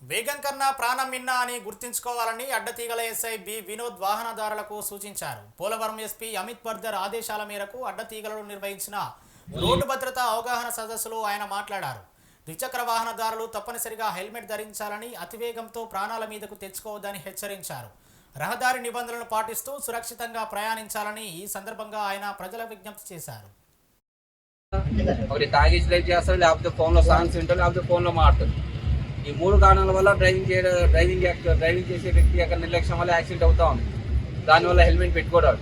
వేగం కన్నా ప్రాణం మిన్న అని గుర్తుంచుకోవాలని అడ్డతీగల ఎస్ఐ బి వినోద్ వాహనదారులకు సూచించారు. పోలవరం ఎస్పీ అమిత్ బర్దర్ ఆదేశాల మేరకు అడ్డతీగలలో నిర్వహించిన రోడ్డు భద్రతా అవగాహన సదస్సులో ఆయన మాట్లాడారు. ద్విచక్ర వాహనదారులు తప్పనిసరిగా హెల్మెట్ ధరించాలని, అతివేగంతో ప్రాణాల మీదకు తెచ్చుకోవద్దని హెచ్చరించారు. రహదారి నిబంధనలను పాటిస్తూ సురక్షితంగా ప్రయాణించాలని ఈ సందర్భంగా ఆయన ప్రజల విజ్ఞప్తి చేశారు. ఒకటి తాగేసి డ్రైవ్ చేస్తారు, లేకపోతే ఫోన్లో సాంగ్స్ వింటారు, లేకపోతే ఫోన్లో మాట్లాడతారు. ఈ మూడు కారణాల వల్ల డ్రైవింగ్ చేసే వ్యక్తి యొక్క నిర్లక్ష్యం వల్ల యాక్సిడెంట్ అవుతా ఉంది. దానివల్ల హెల్మెట్ పెట్టుకోవడం,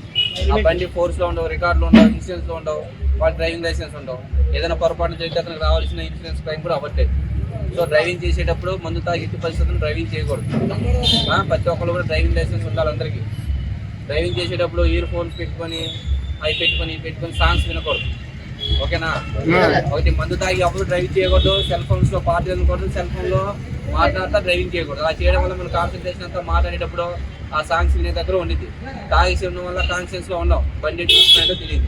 ఆ బండి ఫోర్స్లో ఉండవు, రికార్డులు ఉండవు, ఇన్సూరెన్స్లో ఉండవు, వాళ్ళ డ్రైవింగ్ లైసెన్స్ ఉండవు. ఏదైనా పొరపాటు జరిగితే అతనికి రావాల్సిన ఇన్సూరెన్స్ క్లెయిమ్ కూడా అవ్వట్లేదు. సో డ్రైవింగ్ చేసేటప్పుడు మందు తాగి ఎట్టి పరిస్థితుల్లో డ్రైవింగ్ చేయకూడదు. ప్రతి ఒక్కరు కూడా డ్రైవింగ్ లైసెన్స్ ఉండాలి అందరికీ. డ్రైవింగ్ చేసేటప్పుడు ఇయర్ ఫోన్స్ పెట్టుకొని సాంగ్స్ వినకూడదు. ఓకేనా? ఒకటి మందు తాగి అప్పుడు డ్రైవింగ్ చేయకూడదు, సెల్ ఫోన్స్ లో పాటలు వినకూడదు, సెల్ ఫోన్ లో మాట్లాడుతూ డ్రైవింగ్ చేయకూడదు. అలా చేయడం వల్ల మన కాన్సన్ట్రేషన్ అంతా మాట్లాడేటప్పుడు ఆ సాంగ్స్ వినే దగ్గర ఉండిద్ది. తాగేసి ఉండడం వల్ల కాన్షియన్స్ లో ఉండవు, బండి చూసుకున్నట్టు తెలియదు.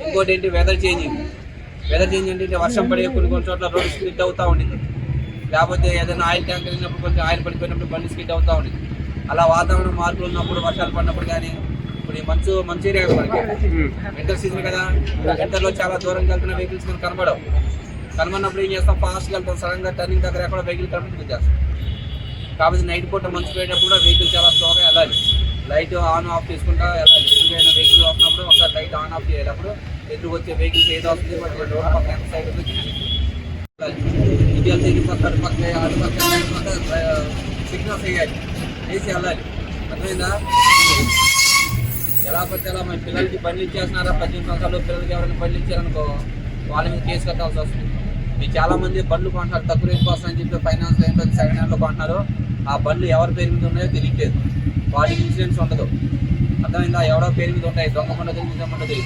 ఇంకోటి ఏంటి, వెదర్ చేంజ్ అంటే వర్షం పడే కొన్ని చోట్ల రోడ్డు స్కిడ్ అవుతూ ఉండింది. లేకపోతే ఏదైనా ఆయిల్ ట్యాంకర్ వెళ్ళినప్పుడు కొంచెం ఆయిల్ పడిపోయినప్పుడు బండి స్కిడ్ అవుతూ ఉండింది. అలా వాతావరణం మార్పులు ఉన్నప్పుడు, వర్షాలు పడినప్పుడు కానీ, ఇప్పుడు ఈ మంచి ఏరియా మనకి వింటర్ సీజన్ కదా, వింటర్లో చాలా దూరంకి వెళ్తున్న వెహికల్స్ మనకు కనబడినప్పుడు ఏం చేస్తాం, ఫాస్ట్గా వెళ్తాం. సడన్గా టర్నింగ్ దగ్గర ఎక్కడ వెహికల్ కనబడి చేస్తాం. కాబట్టి నైట్ పూట మంచు పోయేటప్పుడు కూడా వెహికల్ చాలా స్లోగా వెళ్ళాలి. లైట్ ఆన్ ఆఫ్ చేసుకుంటా వెళ్ళాలి. ఎదురుగైన వెహికల్ వస్తున్నప్పుడు ఒకసారి లైట్ ఆన్ ఆఫ్ చేయాలప్పుడు ఎదురు వచ్చే వెహికల్స్ ఏదో వస్తుంది, రోడ్ పక్కన ఎంత సైడ్ ఉంది ఇది వెళ్తే ఇది పక్క అటుపక్క సిగ్నల్స్ వేయాలి, వేసి వెళ్ళాలి. అర్థమైందా? ఎలా పడితే అలా మన పిల్లలకి బండ్లు ఇచ్చేస్తున్నారా, 18 సంవత్సరాలు పిల్లలకి ఎవరైనా బండ్లు ఇచ్చారనుకో వాళ్ళ మీద కేసు కట్టాల్సి వస్తుంది. మీరు చాలా మంది బండ్లు కొంటున్నారు, తక్కువ రేట్ కోసం అని చెప్పి ఫైనాన్స్ లైన్లో సెకండ్ హ్యాండ్లో కొంటున్నారు. ఆ బండ్లు ఎవరి పేరు మీద ఉన్నాయో తెలియట్లేదు, వాటికి ఇన్సూరెన్స్ ఉండదు. అర్థమైందా? ఎవరో పేరు మీద ఉంటాయి, దొంగ ఉండదు, నిజం ఉండదు.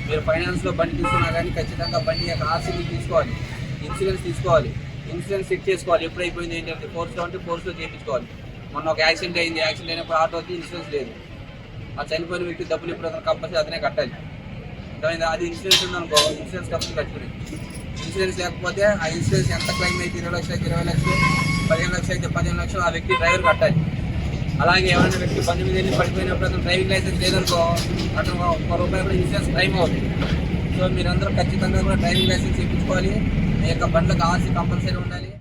మీరు ఫైనాన్స్లో బండి తీసుకున్నా కానీ ఖచ్చితంగా బండి యొక్క ఆర్సీ తీసుకోవాలి, ఇన్సూరెన్స్ తీసుకోవాలి, ఇన్సూరెన్స్ చెక్ చేసుకోవాలి. ఎప్పుడు అయిపోయింది ఏంటంటే ఫోర్స్లో ఉంటే ఫోర్స్లో చేయించుకోవాలి. మొన్న ఒక యాక్సిడెంట్ అయినప్పుడు ఆటోకి ఇన్సూరెన్స్ లేదు. ఆ చనిపోయిన వ్యక్తి డబ్బులు ఇప్పుడు అతను కంపల్సరీ అతనే కట్టాలి. అర్థమైందా? అది ఇన్సూరెన్స్ ఉందనుకో, ఇన్సూరెన్స్ కంపెనీ కట్టుకుని. ఇన్సూరెన్స్ లేకపోతే ఆ ఇన్సూరెన్స్ ఎంత క్లెయిమ్ అయితే 20 లక్షలు అయితే 20 లక్షలు, 15 లక్షలు అయితే 15 లక్షలు ఆ వ్యక్తి డ్రైవర్ కట్టాలి. అలాగే ఎవరైనా వ్యక్తి బండి మీద వెళ్ళి పడిపోయినప్పుడు అతను డ్రైవింగ్ లైసెన్స్ లేదనుకో అతను ₹1 కూడా ఇన్సూరెన్స్ క్లెయిమ్ అవుతుంది. సో మీరందరూ ఖచ్చితంగా కూడా డ్రైవింగ్ లైసెన్స్ చేయించుకోవాలి. మీ యొక్క బండ్లకు ఆర్సీ కంపల్సరీ ఉండాలి.